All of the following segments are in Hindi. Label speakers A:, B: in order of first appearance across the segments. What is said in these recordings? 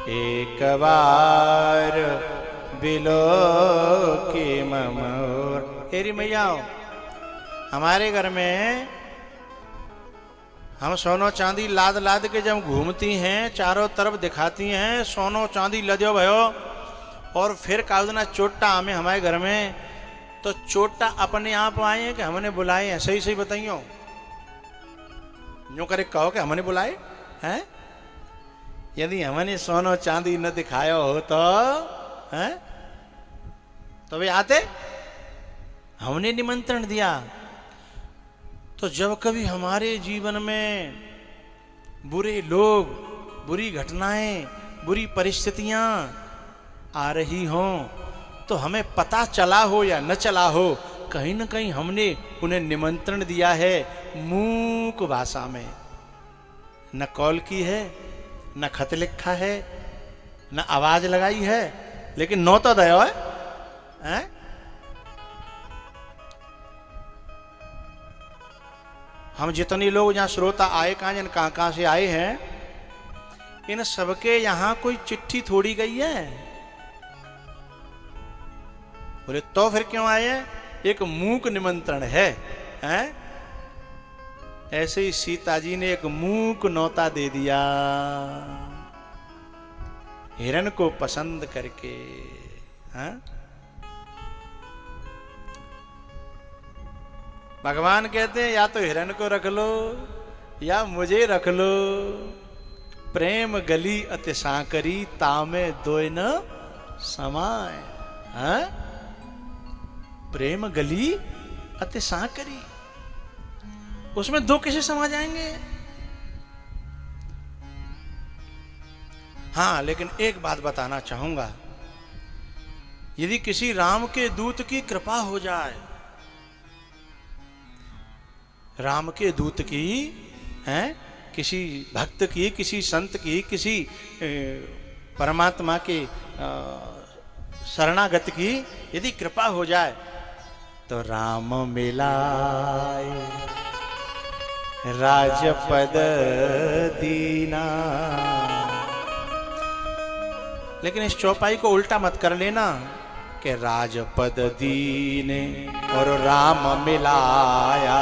A: एक बार बिलो की ममोर। तेरी मैया हमारे घर में हम सोनो चांदी लाद लाद के जब घूमती हैं, चारों तरफ दिखाती हैं सोनो चांदी लद्यो भयो, और फिर काउदना चोटा हमें हमारे घर में, तो चोटा अपने आप आए हैं कि हमने बुलाए हैं? सही सही बताइयो, यूं करे कहो कि हमने बुलाए हैं? यदि हमने सोनो चांदी न दिखायो हो तो हैं, तो वे आते? हमने निमंत्रण दिया। तो जब कभी हमारे जीवन में बुरे लोग, बुरी घटनाएं, बुरी परिस्थितियां आ रही हों, तो हमें पता चला हो या न चला हो, कहीं न कहीं हमने उन्हें निमंत्रण दिया है मूक भाषा में। न कॉल की है, न खत लिखा है, न आवाज लगाई है, लेकिन नो तो दयो है? हम जितने लोग यहाँ श्रोता आए, कहाँ से आए हैं, इन सबके यहाँ कोई चिट्ठी थोड़ी गई है। बोले तो फिर क्यों आए हैं? एक मूक निमंत्रण है, हैं? ऐसे ही सीता जी ने एक मूक नौता दे दिया हिरण को पसंद करके। हैं? भगवान कहते हैं या तो हिरण को रख लो या मुझे रख लो, प्रेम गली अति सांकरी, तामे दोय न समाय। हैं? प्रेम गली अति सांकरी, उसमें दो कैसे समा जाएंगे? हाँ, लेकिन एक बात बताना चाहूंगा, यदि किसी राम के दूत की कृपा हो जाए, राम के दूत की, हैं, किसी भक्त की, किसी संत की, किसी परमात्मा के शरणागत की यदि कृपा हो जाए, तो राम मिलाए राजपद दीना। लेकिन इस चौपाई को उल्टा मत कर लेना कि राजपद दीने और राम मिलाया,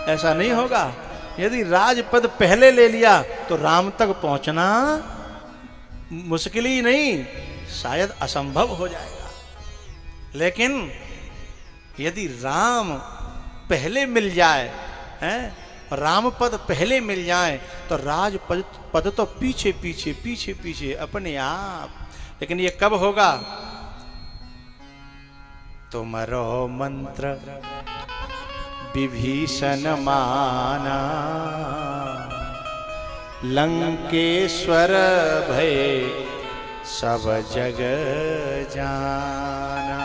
A: ऐसा नहीं होगा। यदि राजपद पहले ले लिया तो राम तक पहुंचना मुश्किल ही नहीं, शायद असंभव हो जाएगा। लेकिन यदि राम पहले मिल जाए, हैं, राम पद पहले मिल जाए, तो राज पद तो पीछे पीछे पीछे पीछे अपने आप। लेकिन ये कब होगा? तुमरो मंत्र विभीषण माना, लंकेश्वर भय सब जग जाना।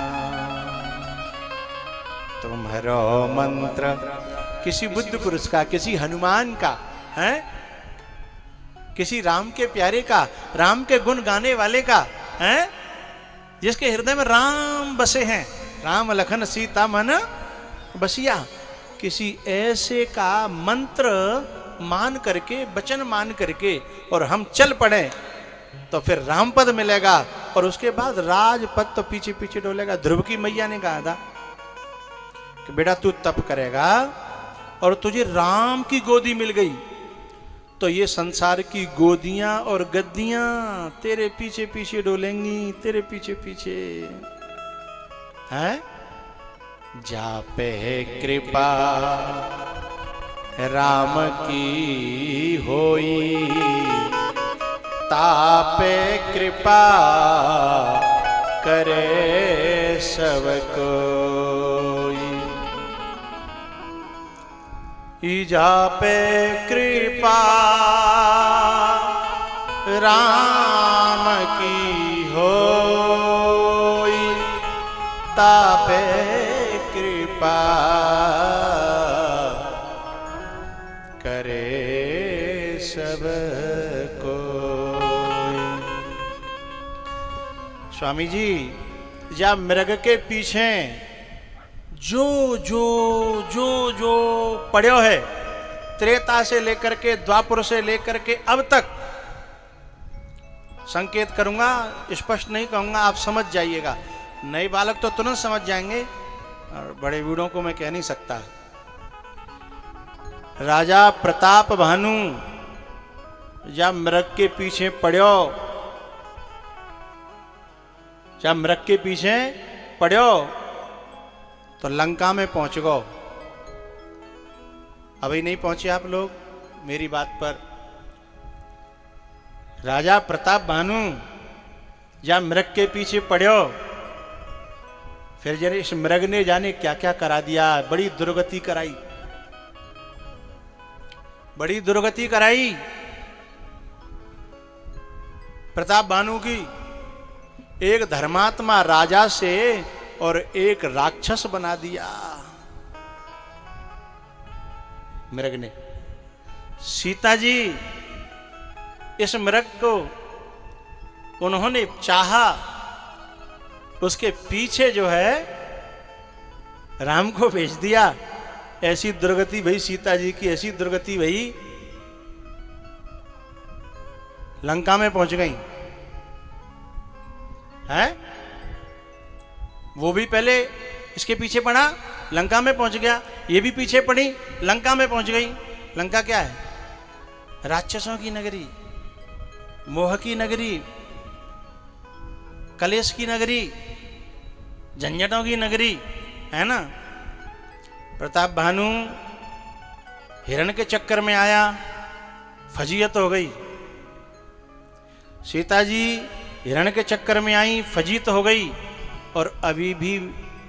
A: तुम्हारो मंत्र किसी बुद्ध पुरुष का, किसी हनुमान का, हैं, किसी राम के प्यारे का, राम के गुण गाने वाले का, हैं, जिसके हृदय में राम बसे हैं, राम लखन सीता मन बसिया, किसी ऐसे का मंत्र मान करके, वचन मान करके और हम चल पड़े, तो फिर रामपद मिलेगा और उसके बाद राजपद तो पीछे पीछे डोलेगा। ध्रुव की मैया ने कहा था कि बेटा तू तप करेगा और तुझे राम की गोदी मिल गई, तो ये संसार की गोदियां और गद्दियां तेरे पीछे पीछे डोलेंगी, तेरे पीछे पीछे। हैं? जापे कृपा राम की होई, तापे कृपा करे सब कोई। जापे कृपा राम की होई, तापे कृपा करे सब कोई। स्वामी जी, जब मृग के पीछे जो जो जो जो पड़ो है, त्रेता से लेकर के द्वापर से लेकर के अब तक संकेत करूंगा, स्पष्ट नहीं कहूंगा, आप समझ जाइएगा। नए बालक तो तुरंत समझ जाएंगे और बड़े बूढ़ों को मैं कह नहीं सकता। राजा प्रताप भानु जब मृग के पीछे पड़ो, जब मृग के पीछे पड़ो तो लंका में पहुंच गो। अभी नहीं पहुंचे आप लोग मेरी बात पर। राजा प्रताप भानु जब मृग के पीछे पड़ो, फिर जरा इस मृग ने जाने क्या क्या करा दिया, बड़ी दुर्गति कराई, बड़ी दुर्गति कराई प्रताप भानु की। एक धर्मात्मा राजा से और एक राक्षस बना दिया मृग ने। सीता जी इस मृग को उन्होंने चाहा, उसके पीछे जो है राम को भेज दिया। ऐसी दुर्गति भई सीता जी की, ऐसी दुर्गति भई लंका में पहुंच गई है। वो भी पहले इसके पीछे पड़ा, लंका में पहुंच गया। ये भी पीछे पड़ी, लंका में पहुंच गई। लंका क्या है? राक्षसों की नगरी, मोह की नगरी, कलेश की नगरी, झंझटों की नगरी है ना। प्रताप भानु हिरण के चक्कर में आया, फजीयत हो गई। सीता जी हिरण के चक्कर में आई, फजीयत हो गई। और अभी भी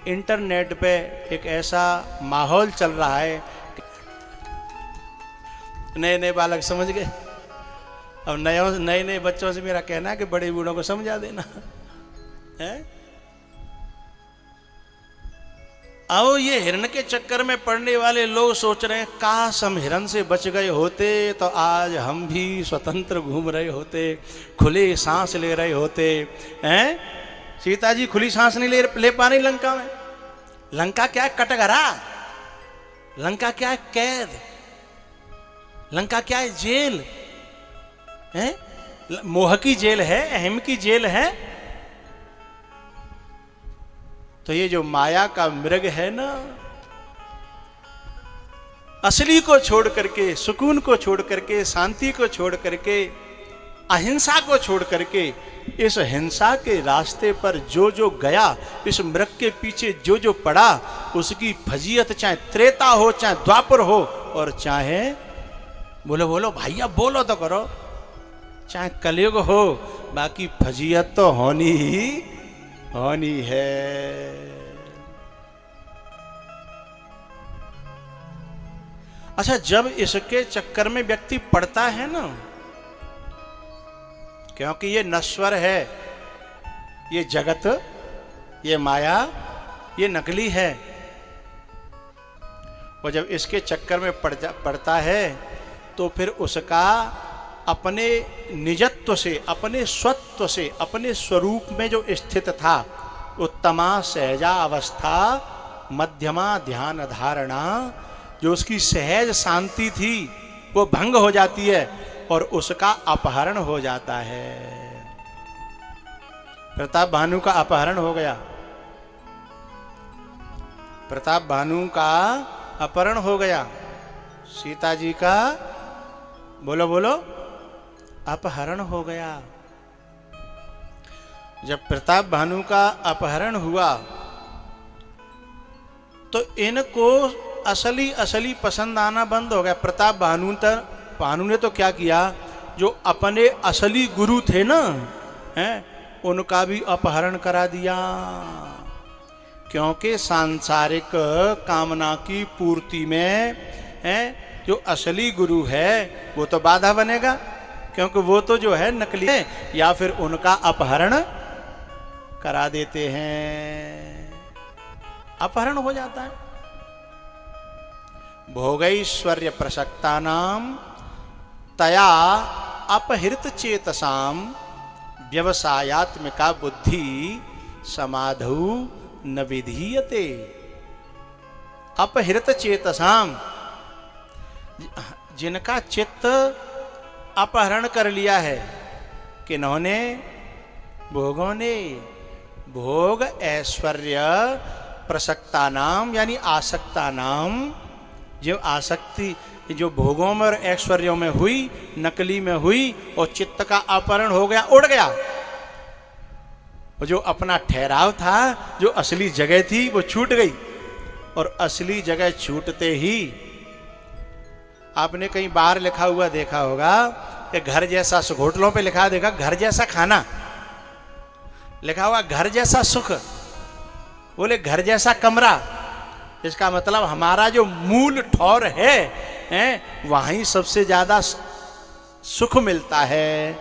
A: इंटरनेट पे एक ऐसा माहौल चल रहा है, नए नए बालक समझ गए। अब नए नए बच्चों से मेरा कहना है कि बड़े बूढ़ों को समझा देना है। आओ ये हिरण के चक्कर में पड़ने वाले लोग सोच रहे हैं काश हम हिरण से बच गए होते तो आज हम भी स्वतंत्र घूम रहे होते, खुले सांस ले रहे होते हैं। सीता जी खुली सांस नहीं ले पा रही लंका में। लंका क्या है? कटघरा। लंका क्या है? कैद। लंका क्या है? जेल है। मोह की जेल है, अहम की जेल है। तो ये जो माया का मृग है ना, असली को छोड़ करके, सुकून को छोड़ करके, शांति को छोड़ करके, अहिंसा को छोड़ करके, इस हिंसा के रास्ते पर जो जो गया, इस मृग के पीछे जो जो पड़ा, उसकी फजीयत चाहे त्रेता हो, चाहे द्वापर हो, और चाहे बोलो बोलो भैया बोलो तो करो, चाहे कलयुग हो, बाकी फजीयत तो होनी ही होनी है। अच्छा, जब इसके चक्कर में व्यक्ति पड़ता है ना, क्योंकि ये नश्वर है, ये जगत, ये माया, ये नकली है, और जब इसके चक्कर में पड़ता है तो फिर उसका अपने निजत्व से, अपने स्वत्व से, अपने स्वरूप में जो स्थित था, उत्तमा सहजा अवस्था, मध्यमा ध्यान धारणा, जो उसकी सहज शांति थी, वो भंग हो जाती है और उसका अपहरण हो जाता है। प्रताप भानु का अपहरण हो गया। प्रताप भानु का अपहरण हो गया। सीता जी का बोलो बोलो अपहरण हो गया। जब प्रताप भानु का अपहरण हुआ तो इनको असली असली पसंद आना बंद हो गया। प्रताप भानु ने तो क्या किया, जो अपने असली गुरु थे ना, हैं, उनका भी अपहरण करा दिया। क्योंकि सांसारिक कामना की पूर्ति में हैं, जो असली गुरु है वो तो बाधा बनेगा, क्योंकि वो तो जो है नकली है, या फिर उनका अपहरण करा देते हैं, अपहरण हो जाता है। भोगैश्वर्य प्रसक्ता नाम तया अपहृत चेतसाम व्यवसायात्मिका बुद्धि समाधौ न विधीयते। अपहृत चेतसाम, जिनका चित्त अपहरण कर लिया है, किन्होंने? भोगों ने। भोग ऐश्वर्य प्रसक्ता नाम यानी आसक्ता नाम, जो आसक्ति जो भोगों में और ऐश्वर्यों में हुई, नकली में हुई और चित्त का अपहरण हो गया, उड़ गया। जो अपना ठहराव था, जो असली जगह थी, वो छूट गई। और असली जगह छूटते ही आपने कहीं बाहर लिखा हुआ देखा होगा कि घर जैसा सुख, होटलों पे लिखा देखा घर जैसा खाना, लिखा हुआ घर जैसा सुख, बोले घर जैसा कमरा। इसका मतलब हमारा जो मूल ठौर है वहीं सबसे ज्यादा सुख मिलता है,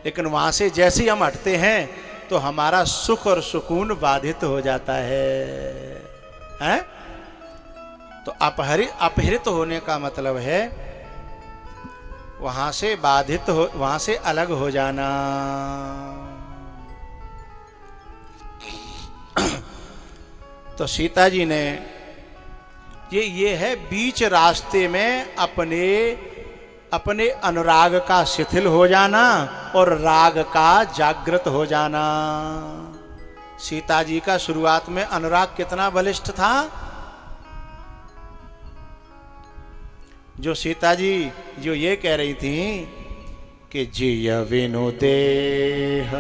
A: लेकिन वहां से जैसे ही हम हटते हैं तो हमारा सुख और सुकून बाधित हो जाता है? तो अपहरित होने का मतलब है वहां से बाधित हो, वहां से अलग हो जाना। तो सीता जी ने ये है बीच रास्ते में अपने अनुराग का शिथिल हो जाना और राग का जागृत हो जाना। सीता जी का शुरुआत में अनुराग कितना बलिष्ठ था। जो सीता जी जो ये कह रही थी कि जिय बिनु देह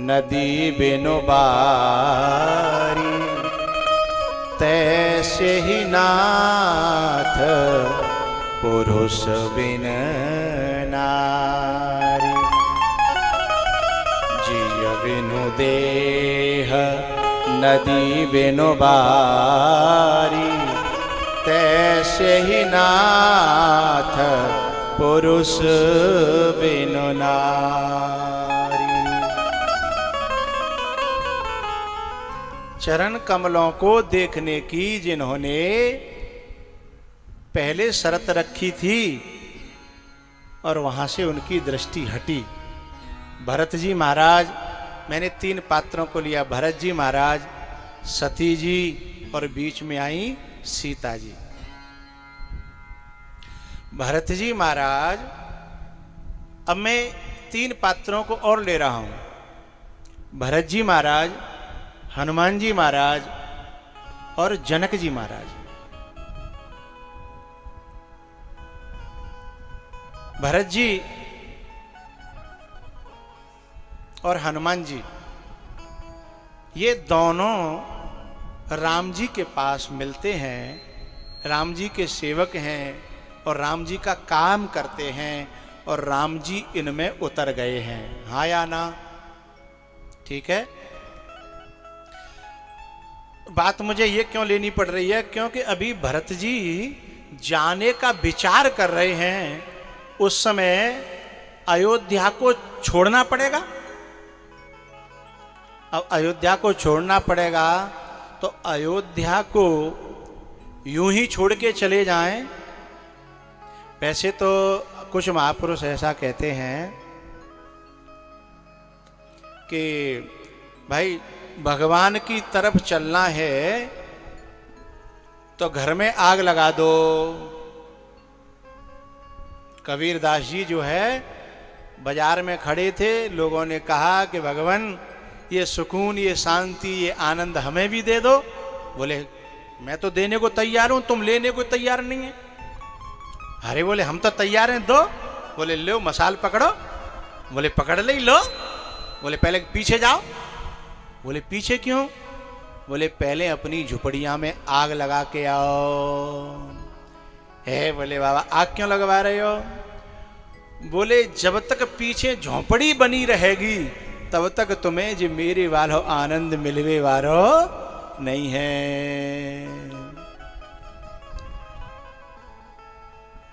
A: नदी बिनु बारी, तैसे ही नाथ पुरुष बिन नारी। जिय बिनु देह नदी बिनु बारी, तैसे ही नाथ पुरुष बिनु नारी। चरण कमलों को देखने की जिन्होंने पहले शर्त रखी थी और वहां से उनकी दृष्टि हटी। भरत जी महाराज, मैंने 3 पात्रों को लिया, भरत जी महाराज, सती जी और बीच में आई सीता जी। भरत जी महाराज, अब मैं 3 पात्रों को और ले रहा हूं। भरत जी महाराज, हनुमान जी महाराज और जनक जी महाराज। भरत जी और हनुमान जी ये दोनों राम जी के पास मिलते हैं, राम जी के सेवक हैं और राम जी का काम करते हैं और राम जी इनमें उतर गए हैं। हाँ या ना? ठीक है। बात मुझे ये क्यों लेनी पड़ रही है? क्योंकि अभी भरत जी जाने का विचार कर रहे हैं। उस समय अयोध्या को छोड़ना पड़ेगा। अब अयोध्या को छोड़ना पड़ेगा तो अयोध्या को यूं ही छोड़ के चले जाएं। वैसे तो कुछ महापुरुष ऐसा कहते हैं कि भाई भगवान की तरफ चलना है तो घर में आग लगा दो। कबीरदास जी जो है बाजार में खड़े थे, लोगों ने कहा कि भगवान ये सुकून, ये शांति, ये आनंद हमें भी दे दो। बोले मैं तो देने को तैयार हूं, तुम लेने को तैयार नहीं है। अरे बोले हम तो तैयार हैं, दो। बोले लो मसाल पकड़ो। बोले पकड़ ले लो। बोले पहले पीछे जाओ। बोले पीछे क्यों? बोले पहले अपनी झुपड़ियां में आग लगा के आओ। है बोले बाबा आग क्यों लगवा रहे हो? बोले जब तक पीछे झोंपड़ी बनी रहेगी तब तक तुम्हें जो मेरे वालो आनंद मिलवे वालो नहीं है।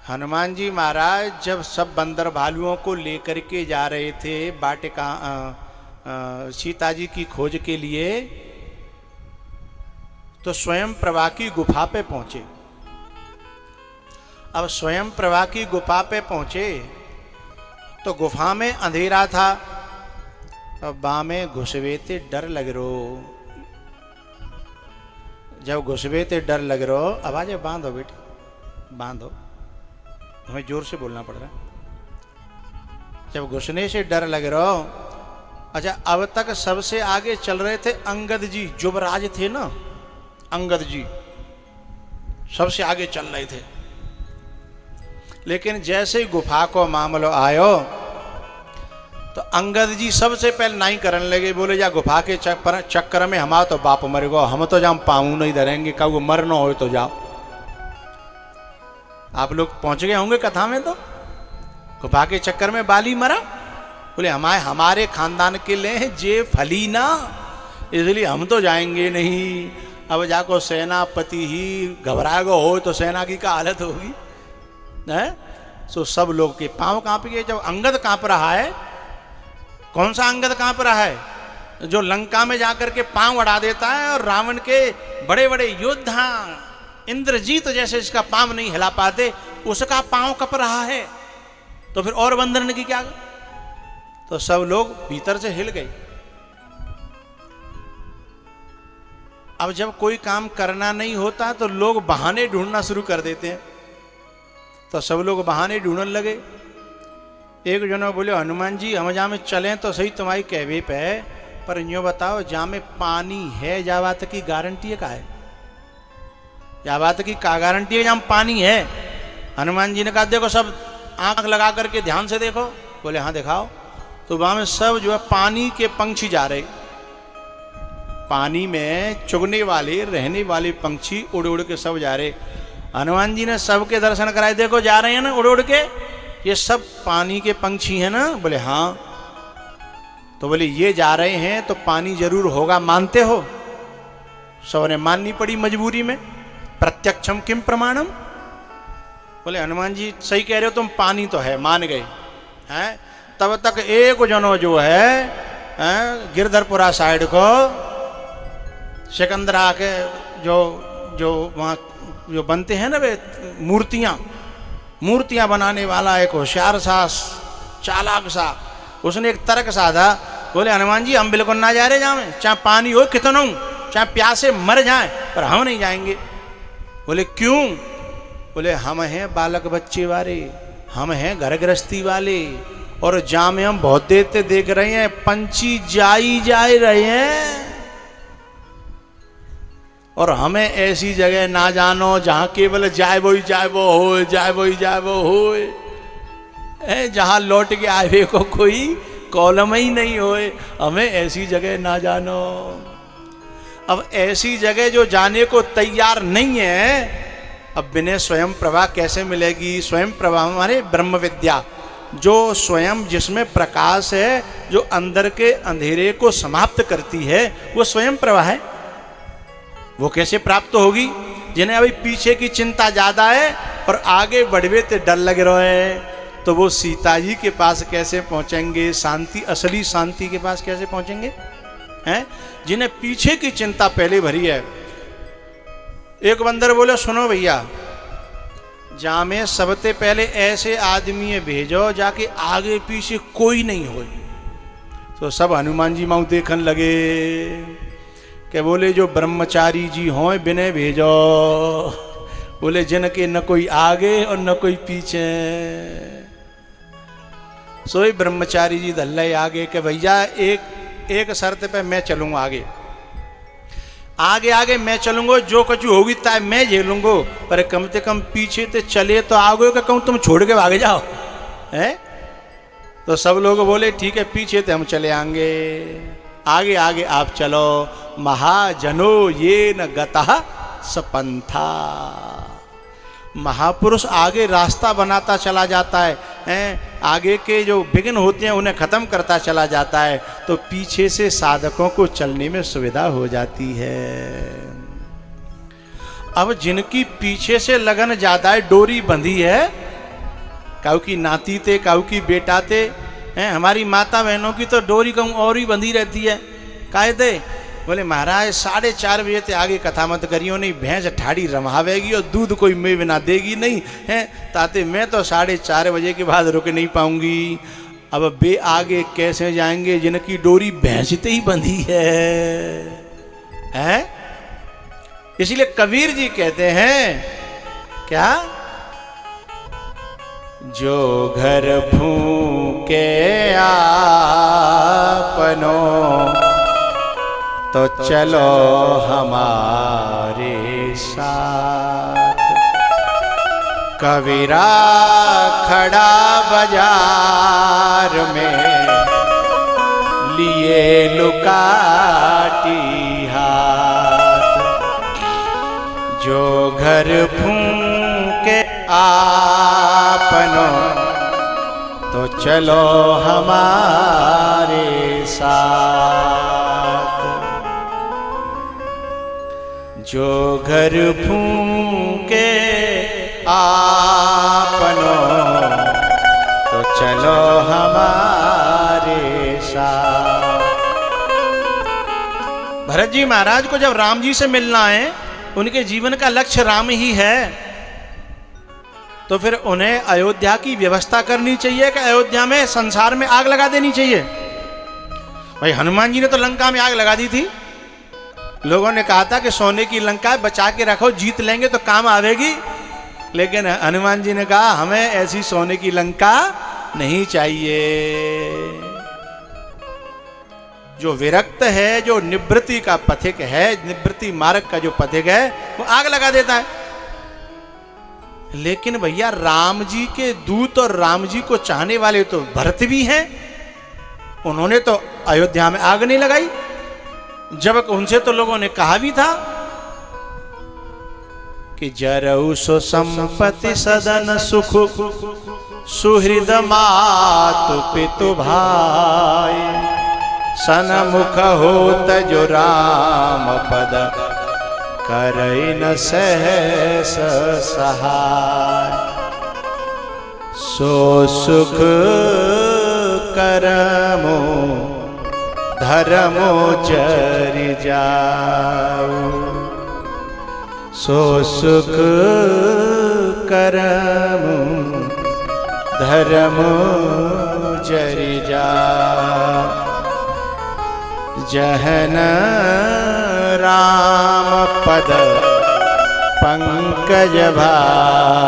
A: हनुमान जी महाराज जब सब बंदर भालुओं को लेकर के जा रहे थे वाटिका सीता जी की खोज के लिए, तो स्वयं प्रभा की गुफा पे पहुंचे। अब स्वयं प्रभा की गुफा पे पहुंचे तो गुफा में अंधेरा था। अब बामे घुसवे ते डर लग रो। जब घुसवे ते डर लग रो, आवाज बांधो बेटी, बांधो, हमें जोर से बोलना पड़ रहा है। जब घुसने से डर लग रहा हो। अच्छा, अब तक सबसे आगे चल रहे थे अंगद जी, युवराज थे ना, अंगद जी सबसे आगे चल रहे थे। लेकिन जैसे ही गुफा को मामलो आयो तो अंगद जी सबसे पहले नहीं करने लगे, बोले जा गुफा के चक्कर में हमारा तो बाप मर गो, हम तो जहाँ पाऊँ नहीं धरेंगे, कब मरना हो तो जाओ। आप लोग पहुंच गए होंगे कथा में, तो गुफा के चक्कर में बाली मरा, बोले हमारे खानदान के लिए जे फली ना, इसलिए हम तो जाएंगे नहीं। अब जाको सेनापति ही घबरा गो हो तो सेना की क्या हालत होगी, है? सो सब लोग के पांव कांप गए। जब अंगद कांप रहा है, कौन सा अंगद कांप रहा है? जो लंका में जाकर के पांव अड़ा देता है और रावण के बड़े बड़े योद्धा इंद्रजीत जैसे इसका पांव नहीं हिला पाते, उसका पांव कप रहा है, तो फिर और बंदरन की क्या? तो सब लोग भीतर से हिल गए। अब जब कोई काम करना नहीं होता तो लोग बहाने ढूंढना शुरू कर देते हैं, तो सब लोग बहाने ढूंढने लगे। एक जनो बोले, हनुमान जी हम जहाँ में चलें तो सही तुम्हारी कहवे पे, पर यूँ बताओ जहाँ में पानी है जा बात की गारंटी है का है? या बात की का गारंटी है जहाँ पानी है? हनुमान जी ने कहा देखो सब आंख लगा करके ध्यान से देखो। बोले हाँ दिखाओ। तो वहाँ में सब जो है पानी के पंछी जा रहे, पानी में चुगने वाले रहने वाले पंछी उड़ उड़ के सब जा रहे। हनुमान जी ने सबके दर्शन कराए, देखो जा रहे हैं ना उड़ उड़ के, ये सब पानी के पंछी हैं ना? बोले हाँ। तो बोले ये जा रहे हैं तो पानी जरूर होगा, मानते हो? सबने माननी पड़ी मजबूरी में, प्रत्यक्षम किम प्रमाणम। बोले हनुमान जी सही कह रहे हो तुम, पानी तो है, मान गए हैं। तब तक एक जनो जो है गिरधरपुरा साइड को सिकंदरा के जो वहाँ जो बनते हैं ना वे मूर्तियां बनाने वाला एक होशियार सा चालाक सा, उसने एक तर्क साधा। बोले हनुमान जी हम बिल्कुल ना जा रहे जहाँ में, चाहे पानी हो कितना हो, चाहे प्यासे मर जाए, पर हम नहीं जाएंगे। बोले क्यों? बोले हम हैं बालक बच्चे वाले, हम हैं घर गृहस्थी वाले, और जहाँ में हम बहुत देर से देख रहे हैं पंछी जा रहे हैं, और हमें ऐसी जगह ना जानो जहाँ केवल जाए वो हो, जाए वो हो, जहाँ लौट के आए को कोई कॉलम ही नहीं होए, हमें ऐसी जगह ना जानो। अब ऐसी जगह जो जाने को तैयार नहीं है, अब बिना स्वयं प्रभा कैसे मिलेगी? स्वयं प्रभा हमारे ब्रह्म विद्या, जो स्वयं जिसमें प्रकाश है, जो अंदर के अंधेरे को समाप्त करती है, वो स्वयं प्रभा है। वो कैसे प्राप्त होगी? जिन्हें अभी पीछे की चिंता ज्यादा है और आगे बढ़वे ते डर लग रहा है, तो वो सीता जी के पास कैसे पहुंचेंगे? शांति, असली शांति के पास कैसे पहुंचेंगे? हैं जिन्हें पीछे की चिंता पहले भरी है। एक बंदर बोले सुनो भैया, जहाँ में सबसे पहले ऐसे आदमी भेजो जाके आगे पीछे कोई नहीं हो। तो सब हनुमान जी माऊ देखने लगे कि बोले जो ब्रह्मचारी जी हों बिने भेजो, बोले जिनके न कोई आगे और न कोई पीछे। सोई ब्रह्मचारी जी धल्ले आगे कि भैया एक शर्त पे मैं चलूंगा आगे मैं चलूंगा, जो कुछ होगी ताय मैं झेलूंगा, पर कम से कम पीछे ते चले तो आगे का कहूँ तुम छोड़ के भागे जाओ, हैं? तो सब लोग बोले ठीक है पीछे ते हम चले आएंगे, आगे आप चलो। महाजनो ये न गतः सपंथा, महापुरुष आगे रास्ता बनाता चला जाता है, आगे के जो विघ्न होते हैं उन्हें खत्म करता चला जाता है, तो पीछे से साधकों को चलने में सुविधा हो जाती है। अब जिनकी पीछे से लगन ज्यादा है, डोरी बंधी है, काऊ की नाती थे, काऊ की बेटा थे, हैं? हमारी माता बहनों की तो डोरी कहूँ और ही बंधी रहती है। काहे थे? बोले महाराज 4:30 बजे ते आगे कथा मत करियो, नहीं भैंस ठाड़ी रमावेगी और दूध कोई में बिना देगी नहीं है, ताते मैं तो 4:30 बजे के बाद रुक नहीं पाऊंगी। अब बे आगे कैसे जाएंगे जिनकी डोरी भैंस से ही बंधी है? इसलिए कबीर जी कहते हैं क्या? जो घर फूके आपनों तो चलो हमारे साथ। कबीरा खड़ा बाजार में लिए लुकाटी हाथ। जो घर फूके आपनों तो चलो हमारे साथ। जो घर फूके आपनों तो चलो हमारे साथ। भरत जी महाराज को जब राम जी से मिलना है, उनके जीवन का लक्ष्य राम ही है, तो फिर उन्हें अयोध्या की व्यवस्था करनी चाहिए कि अयोध्या में संसार में आग लगा देनी चाहिए। भाई हनुमान जी ने तो लंका में आग लगा दी थी। लोगों ने कहा था कि सोने की लंका बचा के रखो, जीत लेंगे तो काम आवेगी। लेकिन हनुमान जी ने कहा हमें ऐसी सोने की लंका नहीं चाहिए। जो विरक्त है, जो निवृत्ति का पथिक है, निवृत्ति मार्ग का जो पथिक है, वो आग लगा देता है। लेकिन भैया राम जी के दूत और राम जी को चाहने वाले तो भरत भी हैं। उन्होंने तो अयोध्या में आग नहीं लगाई, जब उनसे तो लोगों ने कहा भी था कि जरऊ सो संपत्ति सदन सुख, सुहृद मातु पितु भाई, सनमुख होत जो राम पद, करई न सहस सहाय। सो सुख करमो धर्मो चरि जाऊ। सो सुख करमो धर्मो चरि जाऊ। जहन राम पद पंकज भाऊ।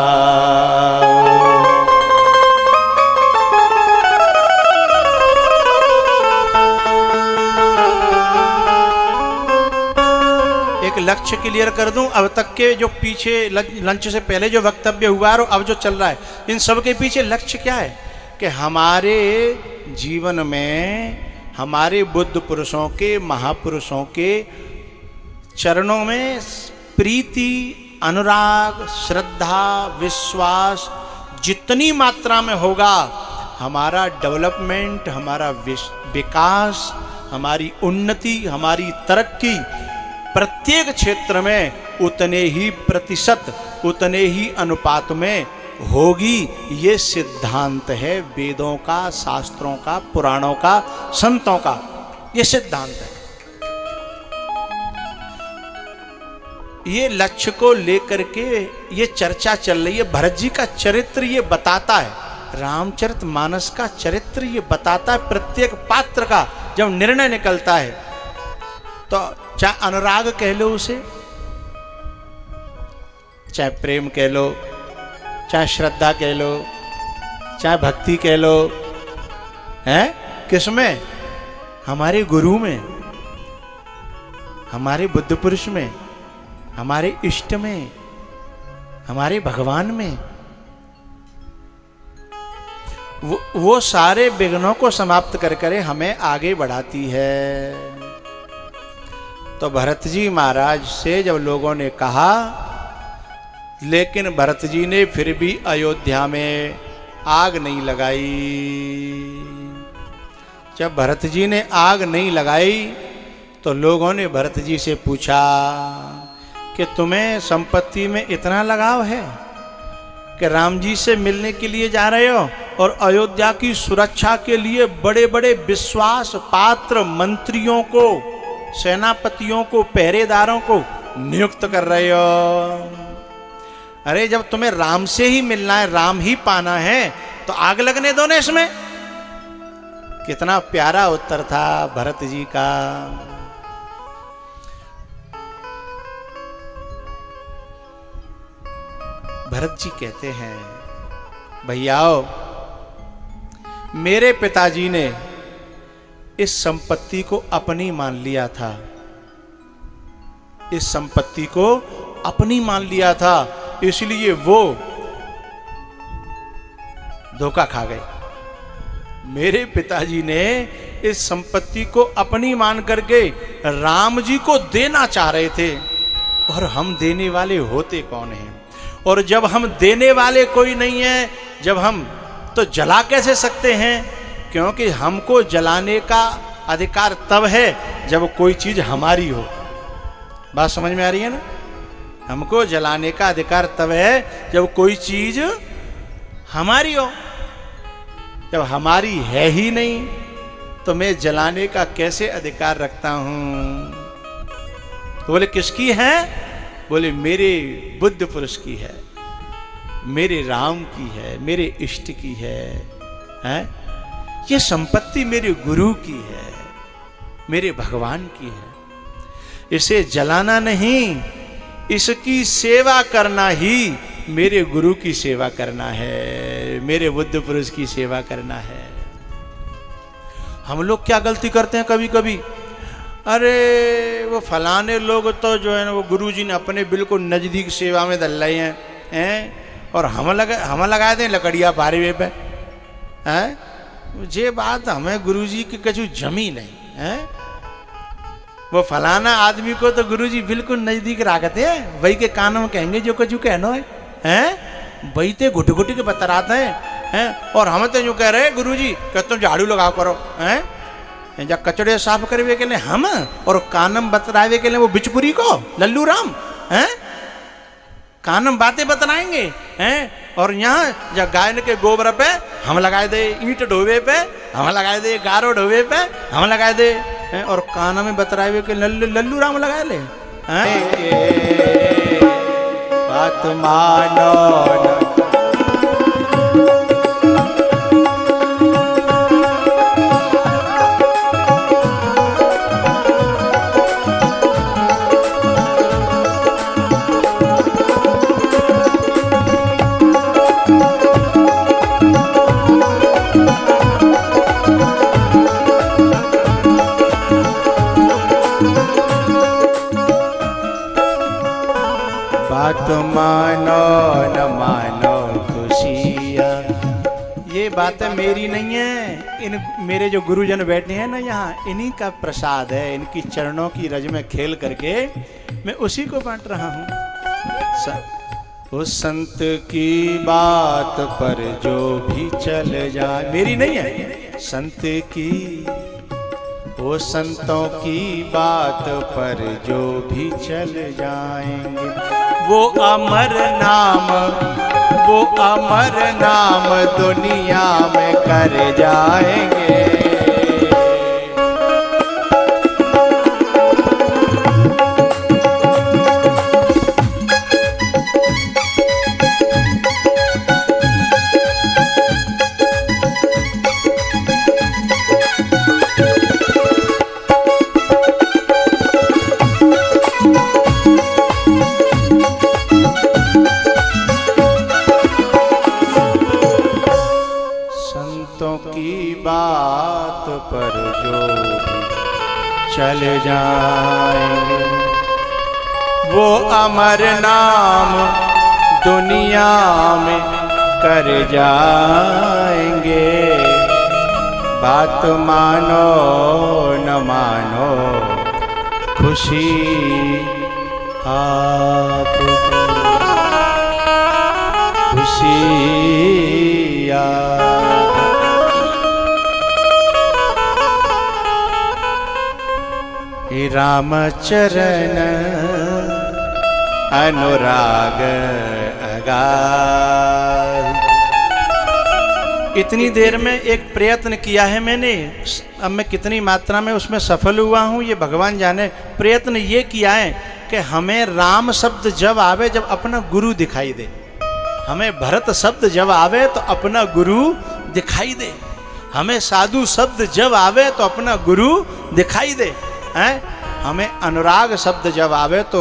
A: एक लक्ष्य क्लियर कर दूं, अब तक के जो पीछे लंच से पहले जो वक्तव्य हुआ और अब जो चल रहा है, इन सब के पीछे लक्ष्य क्या है कि हमारे जीवन में हमारे बुद्ध पुरुषों के, महापुरुषों के चरणों में प्रीति, अनुराग, श्रद्धा, विश्वास जितनी मात्रा में होगा, हमारा डेवलपमेंट, हमारा विकास, हमारी उन्नति, हमारी तरक्की प्रत्येक क्षेत्र में उतने ही प्रतिशत, उतने ही अनुपात में होगी। ये सिद्धांत है वेदों का, शास्त्रों का, पुराणों का, संतों का, ये सिद्धांत है। ये लक्ष्य को लेकर के ये चर्चा चल रही है। भरत जी का चरित्र ये बताता है, रामचरितमानस का चरित्र ये बताता है। प्रत्येक पात्र का जब निर्णय निकलता है, तो चाहे अनुराग कह लो उसे, चाहे प्रेम कह लो, चाहे श्रद्धा कह लो, चाहे भक्ति कह लो, हैं? किसमें? हमारे गुरु में, हमारे बुद्ध पुरुष में, हमारे इष्ट में, हमारे भगवान में। वो सारे विघ्नों को समाप्त कर कर हमें आगे बढ़ाती है। तो भरत जी महाराज से जब लोगों ने कहा, लेकिन भरत जी ने फिर भी अयोध्या में आग नहीं लगाई। जब भरत जी ने आग नहीं लगाई तो लोगों ने भरत जी से पूछा कि तुम्हें संपत्ति में इतना लगाव है कि राम जी से मिलने के लिए जा रहे हो और अयोध्या की सुरक्षा के लिए बड़े बड़े विश्वास पात्र मंत्रियों को, सेनापतियों को, पहरेदारों को नियुक्त कर रहे हो। अरे जब तुम्हें राम से ही मिलना है, राम ही पाना है, तो आग लगने दो ना इसमें। कितना प्यारा उत्तर था भरत जी का। भरत जी कहते हैं भैयाओ, मेरे पिताजी ने इस संपत्ति को अपनी मान लिया था, इस संपत्ति को अपनी मान लिया था, इसलिए वो धोखा खा गए। मेरे पिताजी ने इस संपत्ति को अपनी मान करके राम जी को देना चाह रहे थे, और हम देने वाले होते कौन हैं? और जब हम देने वाले कोई नहीं है, जब हम तो जला कैसे सकते हैं? क्योंकि हमको जलाने का अधिकार तब है जब कोई चीज हमारी हो। बात समझ में आ रही है ना? हमको जलाने का अधिकार तब है जब कोई चीज हमारी हो। जब हमारी है ही नहीं तो मैं जलाने का कैसे अधिकार रखता हूं? तो बोले किसकी है? बोले मेरे बुद्ध पुरुष की है, मेरे राम की है, मेरे इष्ट की है, हैं? ये संपत्ति मेरे गुरु की है, मेरे भगवान की है। इसे जलाना नहीं, इसकी सेवा करना ही मेरे गुरु की सेवा करना है, मेरे बुद्ध पुरुष की सेवा करना है। हम लोग क्या गलती करते हैं कभी कभी, अरे वो फलाने लोग तो जो है ना वो गुरुजी ने अपने बिल्कुल नजदीक सेवा में दल रहे हैं, और हम लगाए थे लकड़िया पारे पे, हैं? ये बात हमें गुरुजी की कछु जमी नहीं है। वो फलाना आदमी को तो गुरुजी बिल्कुल नजदीक रखते हैं, वही के कान में कहेंगे जो कछु कहनो है, हैं? वही ते घुट घुट के बतराते हैं, और हम तो यूँ कह रहे हैं गुरुजी कि तुम झाड़ू लगाओ करो, हैं? जा कचड़े साफ करवे के लिए हम, और कानम बतरावे के लिए वो बिचपुरी को लल्लू राम, हैं? कानम बातें बतलाएंगे, हैं? और यहाँ जब गाय के गोबर पे हम लगाए दे, ईंट ढोवे पे हम लगाए दे, गारो ढोवे पे हम लगाए दे, हैं? और कानम में बतरावे के लल्लू राम लगाए ले, हैं? बात मानो मानो न मानो खुशियाँ, ये बात मेरी नहीं है, इन मेरे जो गुरुजन बैठे हैं ना यहाँ, इन्हीं का प्रसाद है, इनकी चरणों की रज में खेल करके मैं उसी को बांट रहा हूँ। उस संत की बात पर जो भी चल जाए, मेरी नहीं है, संत की, वो संतों की बात पर जो भी चल जाएंगे, वो अमर नाम, वो अमर नाम दुनिया में कर जाएंगे। बात पर जो चल जाएंगे, वो अमर नाम दुनिया में कर जाएंगे। बात मानो न मानो खुशी आपको, खुशी रामचरण अनुराग अगाध। इतनी देर में एक प्रयत्न किया है मैंने, अब मैं कितनी मात्रा में उसमें सफल हुआ हूँ ये भगवान जाने। प्रयत्न ये किया है कि हमें राम शब्द जब आवे जब अपना गुरु दिखाई दे, हमें भरत शब्द जब आवे तो अपना गुरु दिखाई दे, हमें साधु शब्द जब आवे तो अपना गुरु दिखाई दे, हैं? हमें अनुराग शब्द जब आवे तो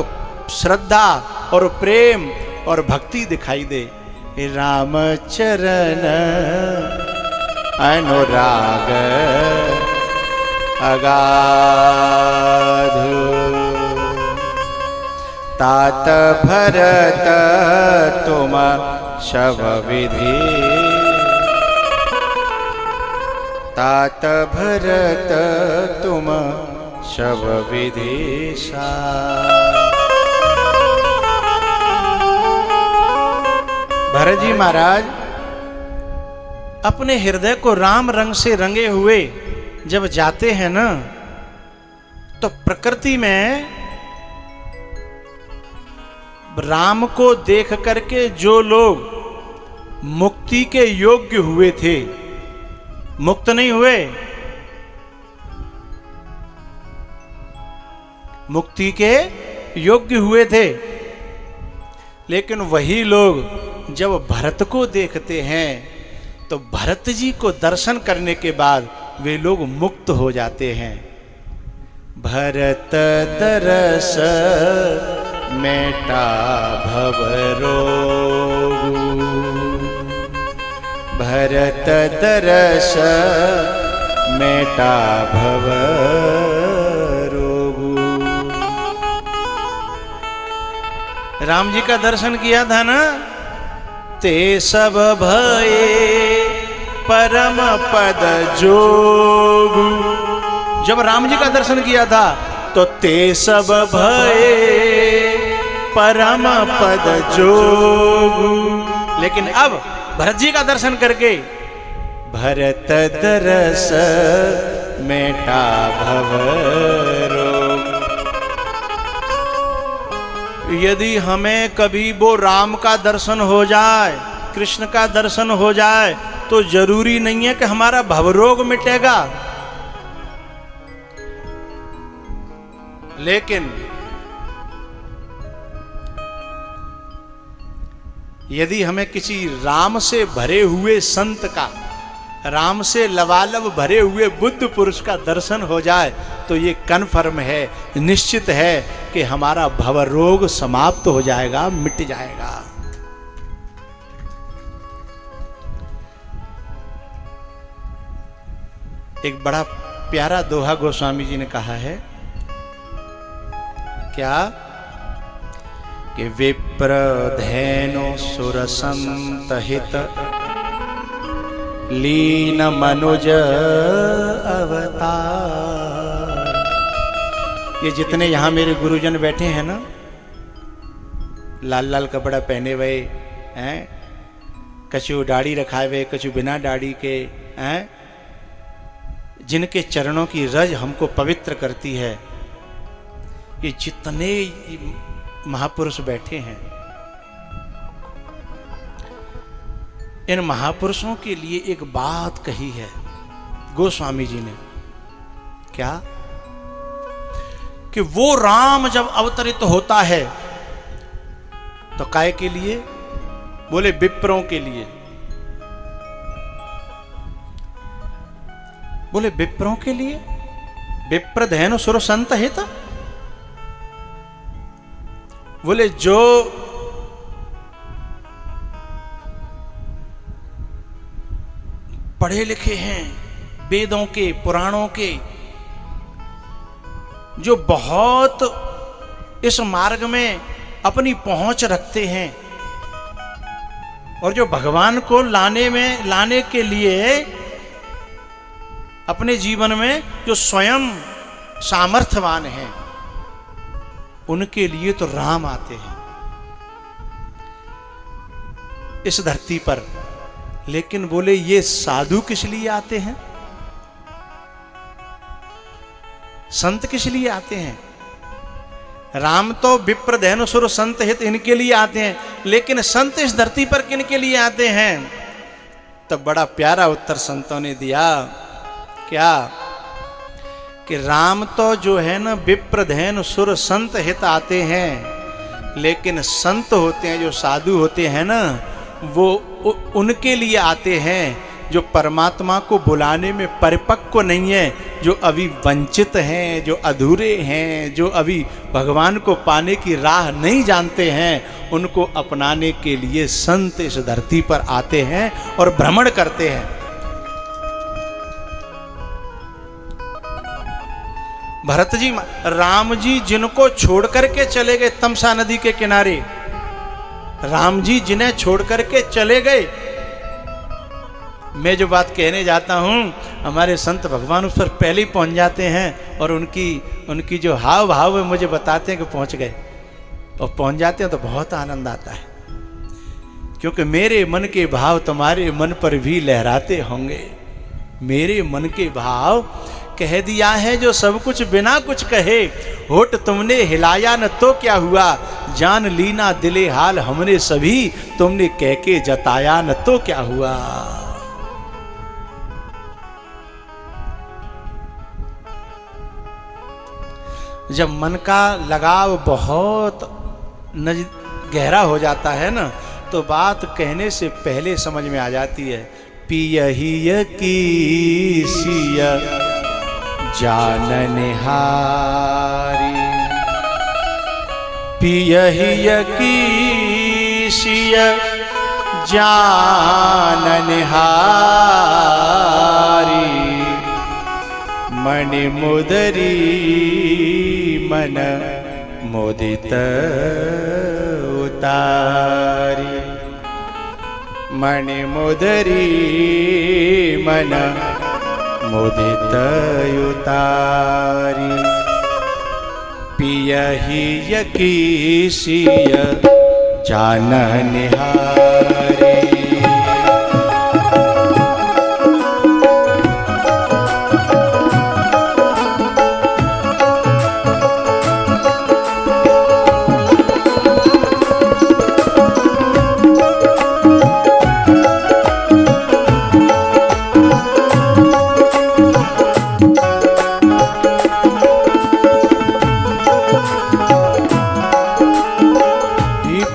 A: श्रद्धा और प्रेम और भक्ति दिखाई दे। राम चरण अनुराग अगाधु। तात भरत तुम शव विधि, तात भरत तुम शव विधिशा। भरत जी महाराज अपने हृदय को राम रंग से रंगे हुए जब जाते हैं ना, तो प्रकृति में राम को देख करके जो लोग मुक्ति के योग्य हुए थे, मुक्त नहीं हुए, मुक्ति के योग्य हुए थे, लेकिन वही लोग जब भरत को देखते हैं तो भरत जी को दर्शन करने के बाद वे लोग मुक्त हो जाते हैं। भरत दरस मेटा भव रोग, भरत दरस मेटा भव रोग। राम जी का दर्शन किया था ना, ते सब भये परम पद जोग। जब राम जी का दर्शन किया था तो ते सब भये परम पद जोग। लेकिन अब भरत जी का दर्शन करके भरत दरस मेटा भव रोग। यदि हमें कभी वो राम का दर्शन हो जाए, कृष्ण का दर्शन हो जाए, तो जरूरी नहीं है कि हमारा भवरोग मिटेगा, लेकिन यदि हमें किसी राम से भरे हुए संत का, राम से लबालब भरे हुए बुद्ध पुरुष का दर्शन हो जाए तो ये कन्फर्म है, निश्चित है कि हमारा भवरोग समाप्त हो जाएगा, मिट जाएगा। एक बड़ा प्यारा दोहा गोस्वामी जी ने कहा है, क्या कि विप्र धेनु सुर संत हित लीन मनुज अवतार। ये जितने यहाँ मेरे गुरुजन बैठे हैं ना, लाल लाल कपड़ा पहने हुए हैं, कछु दाढ़ी रखाए हुए, कछु बिना दाढ़ी के हैं, जिनके चरणों की रज हमको पवित्र करती है, ये जितने महापुरुष बैठे हैं, इन महापुरुषों के लिए एक बात कही है गोस्वामी जी ने, क्या कि वो राम जब अवतरित होता है तो काय के लिए? बोले विप्रों के लिए। बोले विप्रों के लिए? विप्र धेनु सुर संत हित। बोले जो पढ़े लिखे हैं, वेदों के, पुराणों के, जो बहुत इस मार्ग में अपनी पहुंच रखते हैं और जो भगवान को लाने के लिए अपने जीवन में जो स्वयं सामर्थ्यवान हैं, उनके लिए तो राम आते हैं इस धरती पर। लेकिन बोले ये साधु किस लिए आते हैं, संत किस लिए आते हैं? राम तो विप्र धेनु सुर संत हित इनके लिए आते हैं, लेकिन संत इस धरती पर किन के लिए आते हैं? तो बड़ा प्यारा उत्तर संतों ने दिया, क्या कि राम तो जो है ना विप्र धेनु सुर संत हित आते हैं, लेकिन संत होते हैं, जो साधु होते हैं ना, वो उनके लिए आते हैं जो परमात्मा को बुलाने में परिपक्व नहीं है, जो अभी वंचित हैं, जो अधूरे हैं, जो अभी भगवान को पाने की राह नहीं जानते हैं, उनको अपनाने के लिए संत इस धरती पर आते हैं और भ्रमण करते हैं। भरत जी, राम जी जिनको छोड़ करके चले गए तमसा नदी के किनारे, राम जी जिन्हें छोड़ करके चले गए, मैं जो बात कहने जाता हूं, हमारे संत भगवान उस पर पहले ही पहुंच जाते हैं और उनकी जो हाव भाव है मुझे बताते हैं कि पहुंच गए, और पहुंच जाते हैं तो बहुत आनंद आता है, क्योंकि मेरे मन के भाव तुम्हारे मन पर भी लहराते होंगे। मेरे मन के भाव कह दिया है जो सब कुछ बिना कुछ कहे, होठ तुमने हिलाया न तो क्या हुआ, जान लीना दिले हाल हमने सभी, तुमने कह के जताया न तो क्या हुआ। जब मन का लगाव बहुत गहरा हो जाता है ना, तो बात कहने से पहले समझ में आ जाती है। पियहिय की सिया जाननहारी, पियहिय की सिया जाननहारी, मणि मुदरी मन मोदित उतारी, मणि मुदरी मन मोदित उतारी, पियहिय की सिया जाननहारी।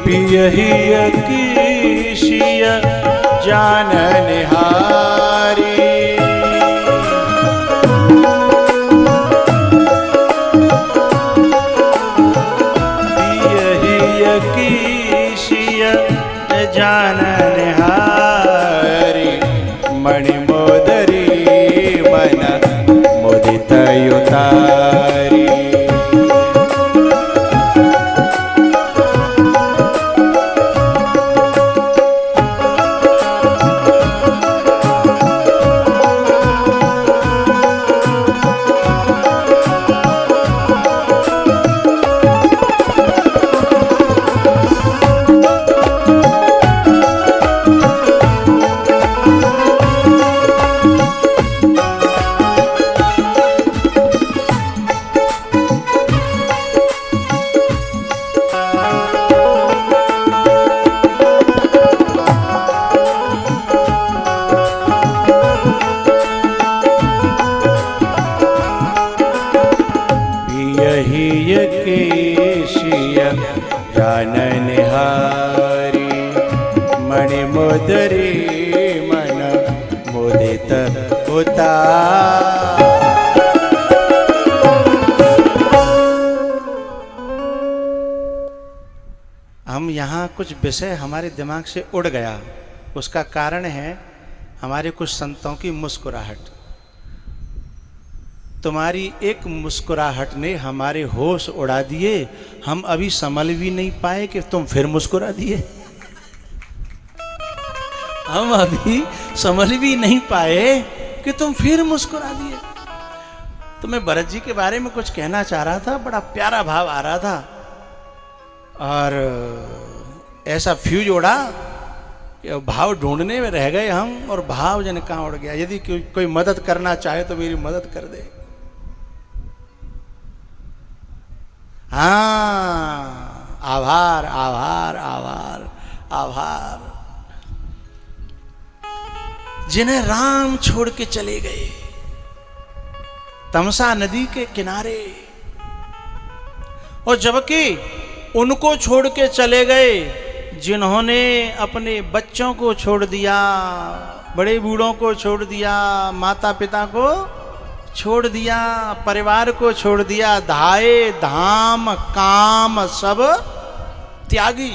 A: पियहिय की सिया जाननहारी, पियहिय की सिया जाननहारी, मणि मोदरी मन मोदित उतारी। पियहिय की सिया जाननहारी, मणि मुदरी मन मोदित उतारी। हम यहाँ कुछ विषय हमारे दिमाग से उड़ गया, उसका कारण है हमारे कुछ संतों की मुस्कुराहट। तुम्हारी एक मुस्कुराहट ने हमारे होश उड़ा दिए, हम अभी संभल भी नहीं पाए कि तुम फिर मुस्कुरा दिए। हम अभी समझ भी नहीं पाए कि तुम फिर मुस्कुरा दिए। तो मैं भरत जी के बारे में कुछ कहना चाह रहा था, बड़ा प्यारा भाव आ रहा था, और ऐसा फ्यूज उड़ा कि भाव ढूंढने में रह गए हम, और भाव जन कहाँ उड़ गया। यदि कोई मदद करना चाहे तो मेरी मदद कर दे। हाँ, आभार आभार आभार आभार। जिन्हें राम छोड़ के चले गए तमसा नदी के किनारे, और जबकि उनको छोड़ के चले गए जिन्होंने अपने बच्चों को छोड़ दिया, बड़े बूढ़ों को छोड़ दिया, माता पिता को छोड़ दिया, परिवार को छोड़ दिया, धाये धाम काम सब त्यागी।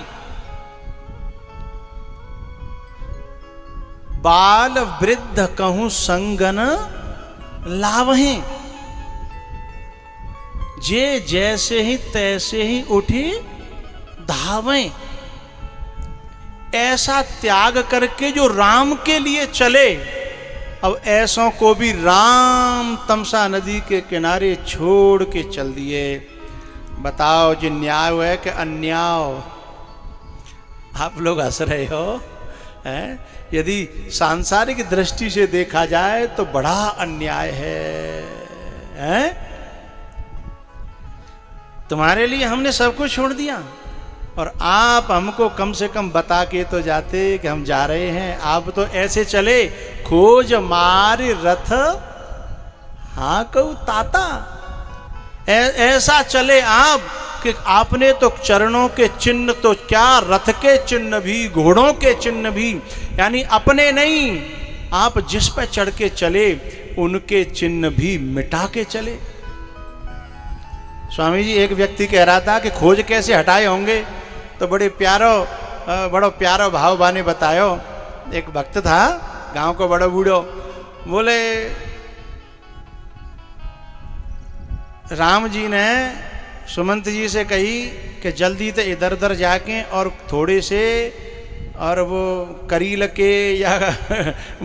A: बाल वृद्ध कहूं संगन लावहीं, जे जैसे ही तैसे ही उठी धावें। ऐसा त्याग करके जो राम के लिए चले, अब ऐसों को भी राम तमसा नदी के किनारे छोड़ के चल दिए। बताओ जो न्याय है कि अन्याय? आप लोग हंस रहे हो हैं? यदि सांसारिक दृष्टि से देखा जाए तो बड़ा अन्याय है? तुम्हारे लिए हमने सब कुछ छोड़ दिया और आप हमको कम से कम बता के तो जाते कि हम जा रहे हैं। आप तो ऐसे चले, खोज मार रथ हाँ कहू ताता। ऐसा चले आप कि आपने तो चरणों के चिन्ह तो क्या, रथ के चिन्ह भी, घोड़ों के चिन्ह भी, यानी अपने नहीं, आप जिस पर चढ़ के चले उनके चिन्ह भी मिटा के चले। स्वामी जी, एक व्यक्ति कह रहा था कि खोज कैसे हटाए होंगे, तो बड़ो प्यारो भाव बाने बतायो। एक भक्त था, गांव को बड़ो बूढ़ो, बोले राम जी ने सुमंत जी से कही कि जल्दी से इधर उधर जाके और थोड़े से और वो करील के या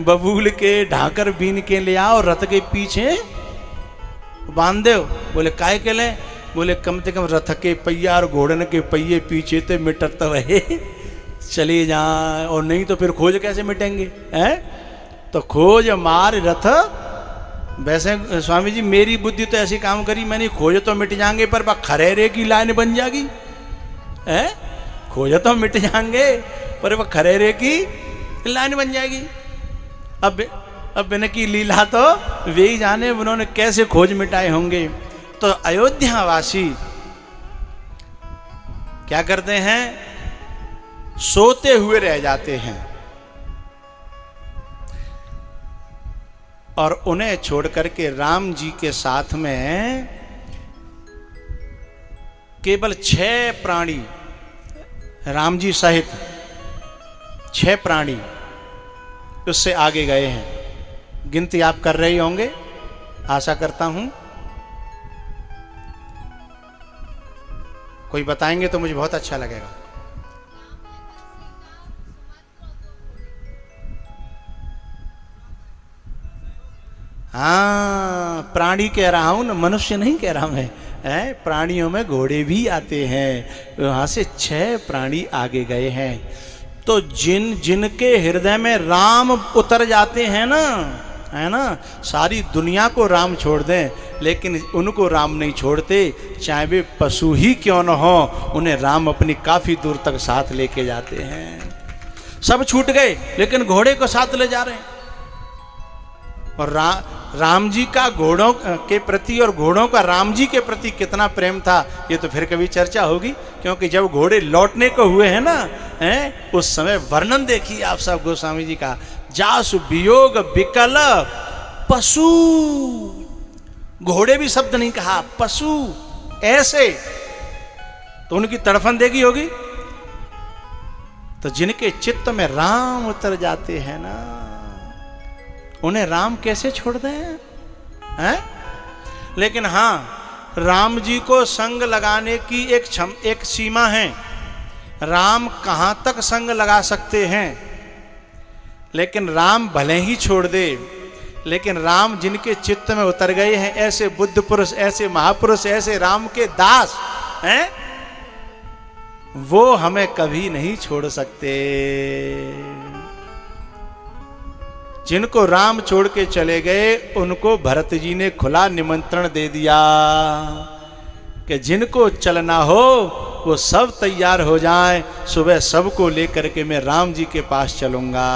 A: बबूल के ढाकर बीन के ले आओ, रथ के पीछे बांध दो। बोले काय के ले? बोले कम से कम रथ के पहिया और घोड़न के पहिए पीछे तो मिटत रहे, चले जाए, और नहीं तो फिर खोज कैसे मिटेंगे हैं? तो खोज मार रथ। वैसे स्वामी जी मेरी बुद्धि तो ऐसी काम करी, मैंने खोज तो मिट जाएंगे पर खरेरे की लाइन बन जाएगी हैं? खोज तो मिट जाएंगे पर वह खरेरे की लाइन बन जाएगी। अब इनकी लीला तो वे ही जाने उन्होंने कैसे खोज मिटाए होंगे। तो अयोध्या वासी क्या करते हैं? सोते हुए रह जाते हैं और उन्हें छोड़ करके राम जी के साथ में केवल 6 प्राणी, राम जी सहित 6 प्राणी उससे आगे गए हैं। गिनती आप कर रहे होंगे, आशा करता हूं। कोई बताएंगे तो मुझे बहुत अच्छा लगेगा। हाँ, प्राणी कह रहा हूं ना, मनुष्य नहीं कह रहा मैं। प्राणियों में घोड़े भी आते हैं। वहां से 6 प्राणी आगे गए हैं। तो जिनके हृदय में राम उतर जाते हैं ना, है ना, सारी दुनिया को राम छोड़ दें लेकिन उनको राम नहीं छोड़ते, चाहे वे पशु ही क्यों न हो, उन्हें राम अपनी काफी दूर तक साथ लेके जाते हैं। सब छूट गए लेकिन घोड़े को साथ ले जा रहे हैं। और राम जी का घोड़ों के प्रति और घोड़ों का राम जी के प्रति कितना प्रेम था, ये तो फिर कभी चर्चा होगी। क्योंकि जब घोड़े लौटने को हुए हैं ना, हैं, उस समय वर्णन देखिए आप सब गोस्वामी जी का। जासु वियोग विकल पशु, घोड़े भी शब्द नहीं कहा, पशु ऐसे, तो उनकी तड़फन देखी होगी। तो जिनके चित्त में राम उतर जाते हैं ना, उन्हें राम कैसे छोड़ दें हैं? लेकिन हाँ, राम जी को संग लगाने की एक सीमा है। राम कहां तक संग लगा सकते हैं, लेकिन राम भले ही छोड़ दे, लेकिन राम जिनके चित्त में उतर गए हैं, ऐसे बुद्ध पुरुष, ऐसे महापुरुष, ऐसे राम के दास हैं, वो हमें कभी नहीं छोड़ सकते। जिनको राम छोड़ के चले गए उनको भरत जी ने खुला निमंत्रण दे दिया कि जिनको चलना हो वो सब तैयार हो जाएं, सुबह सबको लेकर के मैं राम जी के पास चलूंगा।